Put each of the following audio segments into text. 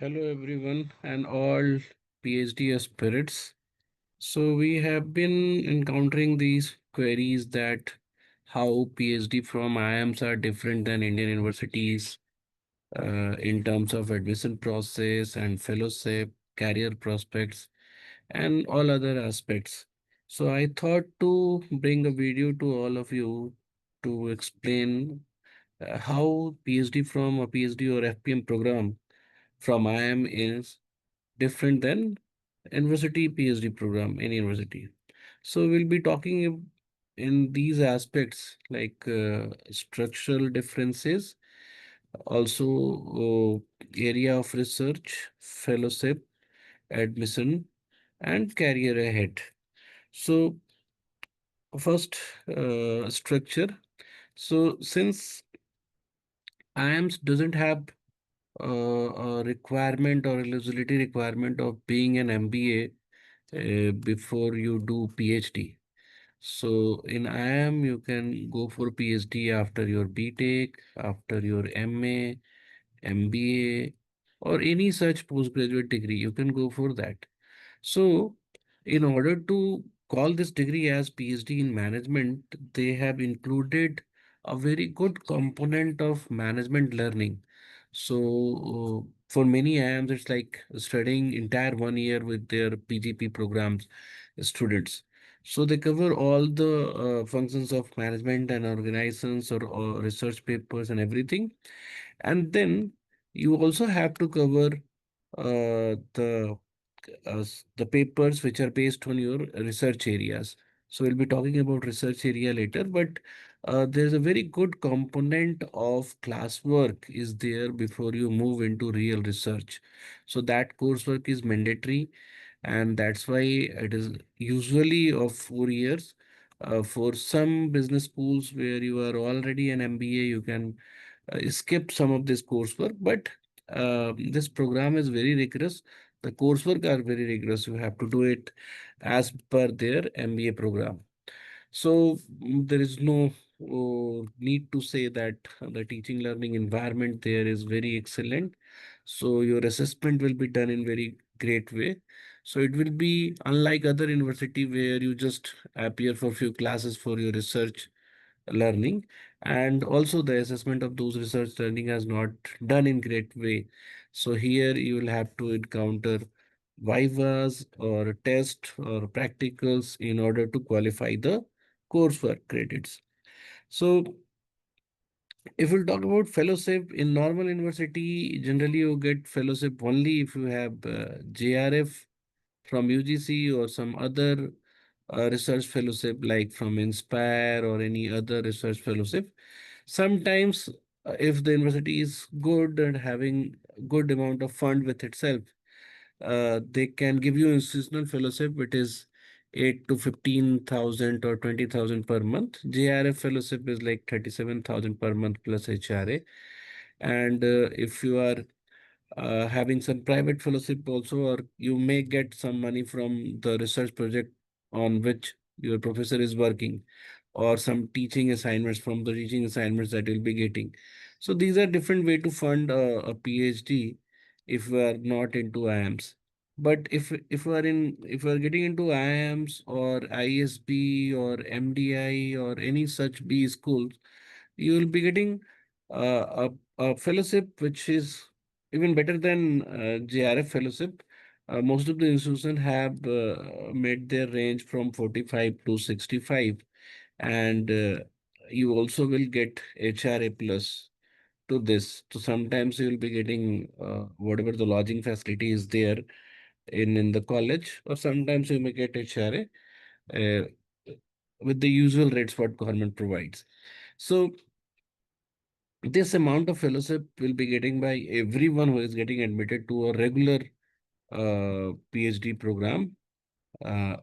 Hello, everyone, and all PhD aspirants. So, we have been encountering these queries that how PhD from IIMs are different than Indian universities in terms of admission process and fellowship, career prospects, and all other aspects. So, I thought to bring a video to all of you to explain how PhD from a PhD or FPM program from IIM is different than university PhD program in university. So we'll be talking in these aspects like structural differences, also area of research, fellowship, admission, and career ahead. So first, structure. So since IIMS doesn't have a requirement or eligibility requirement of being an MBA before you do PhD. So in IIM, you can go for PhD after your BTech, after your MA, MBA, or any such postgraduate degree. You can go for that. So, in order to call this degree as PhD in management, they have included a very good component of management learning. So, for many IIMs, it's like studying entire 1 year with their PGP programs students. So they cover all the functions of management and organizations or research papers and everything. And then you also have to cover the papers which are based on your research areas. So we'll be talking about research area later, but there's a very good component of classwork is there before you move into real research. So that coursework is mandatory, and that's why it is usually of 4 years. For some business schools where you are already an MBA, you can skip some of this coursework, but this program is very rigorous. The coursework are very rigorous. You have to do it as per their MBA program. So there is no need to say that the teaching learning environment there is very excellent. So your assessment will be done in very great way. So it will be unlike other university where you just appear for few classes for your research learning, and also the assessment of those research learning has not done in great way. So here you will have to encounter vivas or test or practicals in order to qualify the coursework credits. So if we'll talk about fellowship in normal university, generally you get fellowship only if you have JRF from UGC or some other research fellowship like from Inspire or any other research fellowship. Sometimes, if the university is good and having good amount of fund with itself, they can give you institutional fellowship, which is 8 to 15,000 or 20,000 per month. JRF fellowship is like 37,000 per month plus HRA. And if you are having some private fellowship also, or you may get some money from the research project on which your professor is working, or some teaching assignments from the teaching assignments that you'll be getting. So these are different way to fund a PhD if we are not into IIMs. But if we are getting into IIMs or ISB or MDI or any such B schools, you will be getting a fellowship which is even better than JRF fellowship. Most of the institutions have made their range from 45 to 65, and you also will get HRA plus to this. So sometimes you will be getting whatever the lodging facility is there in the college, or sometimes you may get HRA uh, with the usual rates what government provides. So this amount of fellowship will be getting by everyone who is getting admitted to a regular PhD program. Uh,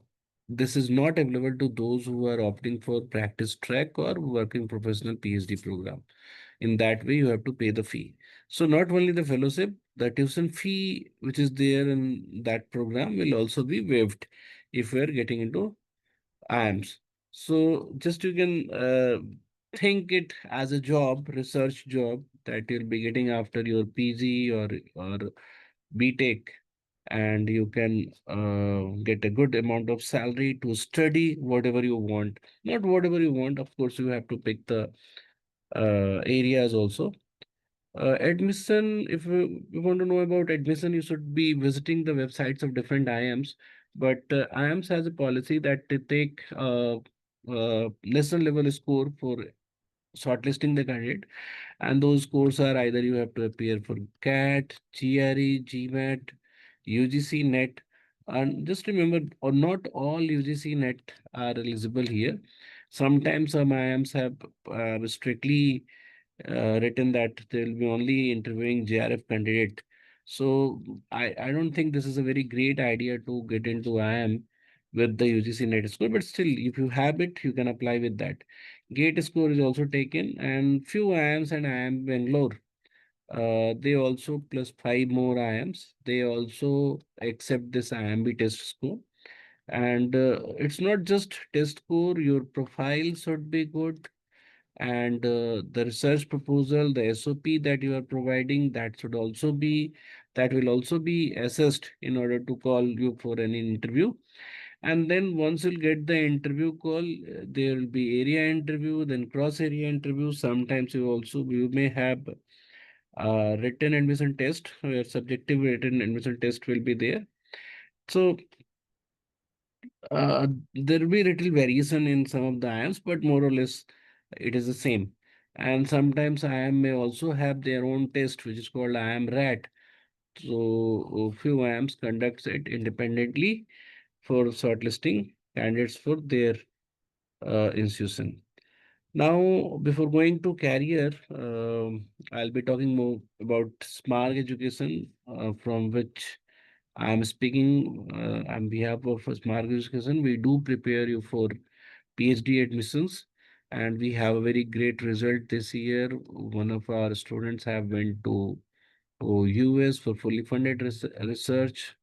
this is not available to those who are opting for practice track or working professional PhD program. In that way, you have to pay the fee. So not only the fellowship, the tuition fee which is there in that program will also be waived if we are getting into IIMs. So just you can think it as a job, research job that you'll be getting after your PG or BTech, and you can get a good amount of salary to study whatever you want. Not whatever you want, of course, you have to pick the areas also. Admission, if you want to know about admission, you should be visiting the websites of different IIMs. But IIMs has a policy that they take lesson level score for shortlisting the candidate, and those scores are either you have to appear for CAT, GRE, GMAT, UGC NET. And just remember, or not all UGC NET are eligible here. Sometimes some IIMs have strictly written that they will be only interviewing JRF candidate. So I don't think this is a very great idea to get into IIM with the UGC NET score, but still, if you have it, you can apply with that. GATE score is also taken, and few IIMs and IIM Bangalore, they also plus five more IIMs. They also accept this IIMB test score. And it's not just test score, your profile should be good, and the research proposal, the SOP that you are providing, that will also be assessed in order to call you for an interview. And then once you'll get the interview call, there will be area interview, then cross area interview. Sometimes you may have written admission test, where subjective written admission test will be there. So there will be little variation in some of the IIMs, but more or less it is the same. And sometimes IIM may also have their own test, which is called IIM RAT. So few IIMs conducts it independently for shortlisting candidates for their institution. Now, before going to career, I'll be talking more about Smarg education, from which I am speaking on behalf of Smarg education. We do prepare you for PhD admissions, and we have a very great result this year. One of our students have went to US for fully funded research.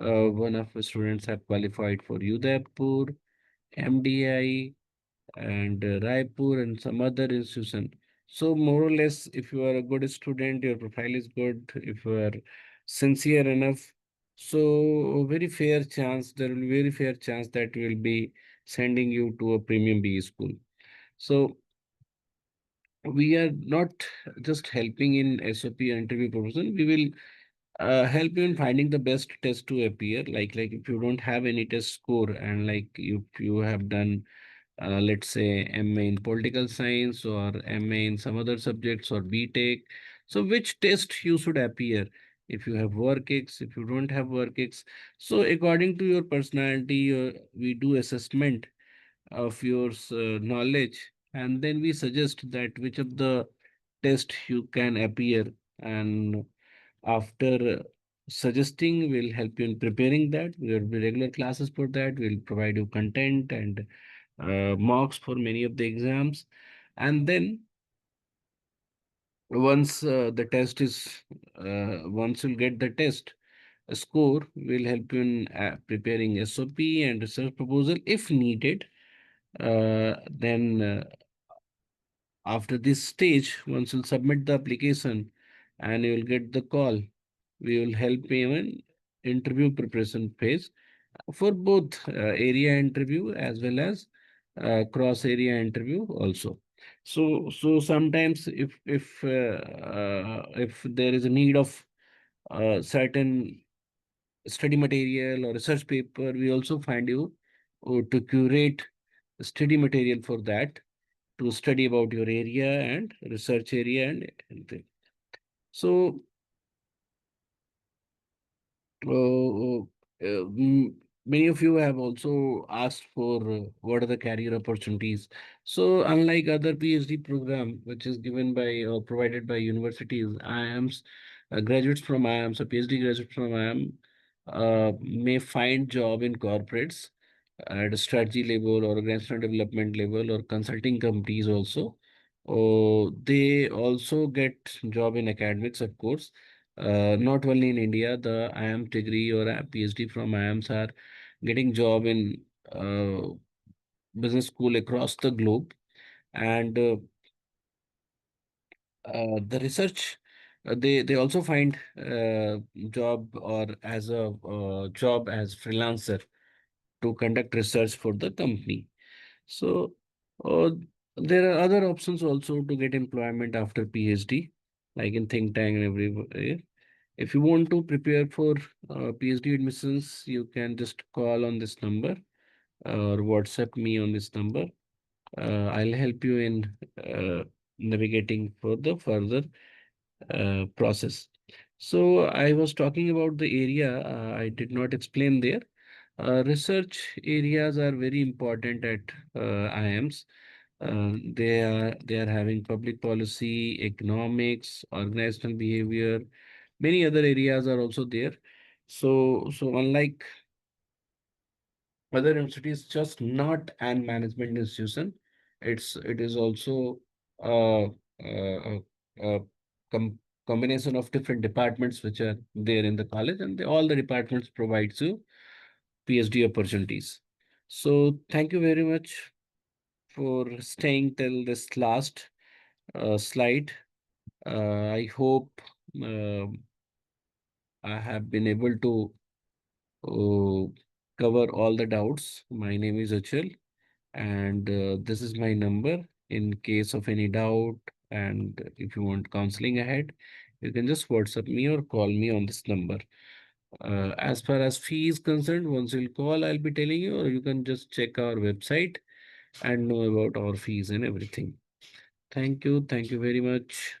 One of the students have qualified for Udaipur, MDI, and Raipur, and some other institution. So more or less, if you are a good student, your profile is good. If you are sincere enough, so very fair chance, there will be very fair chance that we will be sending you to a premium BE school. So we are not just helping in SOP interview proposal. We will help you in finding the best test to appear. Like if you don't have any test score, and like if you have done let's say MA in political science or MA in some other subjects or BTech. So which test you should appear? If you have work X, if you don't have work X. So according to your personality, we do assessment of your knowledge, and then we suggest that which of the test you can appear. And after suggesting, we'll help you in preparing that. There will be regular classes for that. We'll provide you content and marks for many of the exams. And then once you'll get the test score, we'll help you in preparing SOP and research proposal if needed. Then after this stage, once you'll submit the application and you'll get the call, we will help you in interview preparation phase for both area interview as well as cross area interview also. So sometimes if there is a need of certain study material or research paper, we also find you to curate study material for that, to study about your area and research area and everything. So Uh, many of you have also asked for what are the career opportunities. So, unlike other PhD program, which is given by or provided by universities, IIMs, graduates from IIMs, so PhD graduates from IIM, may find job in corporates at a strategy level or organizational development level or consulting companies also. They also get job in academics, of course. Not only in India, the IIM degree or a PhD from IIMs are getting job in business school across the globe. And the research They also find job or as a job as freelancer to conduct research for the company. So uh, there are other options also to get employment after PhD, like in think tank and everywhere. If you want to prepare for PhD admissions, you can just call on this number or WhatsApp me on this number. I'll help you in navigating for the further process. So I was talking about the area. I did not explain there. Research areas are very important at IIMs. They are having public policy, economics, organizational behavior. Many other areas are also there. So unlike other institutes, just not an management institution, it is also uh, a combination of different departments which are there in the college, and all the departments provides you PhD opportunities. So thank you very much for staying till this last slide. I hope um I have been able to cover all the doubts. My name is Achal, and this is my number. In case of any doubt, and if you want counseling ahead, you can just WhatsApp me or call me on this number. As far as fee is concerned, once you'll call, I'll be telling you, or you can just check our website and know about our fees and everything. Thank you. Thank you very much.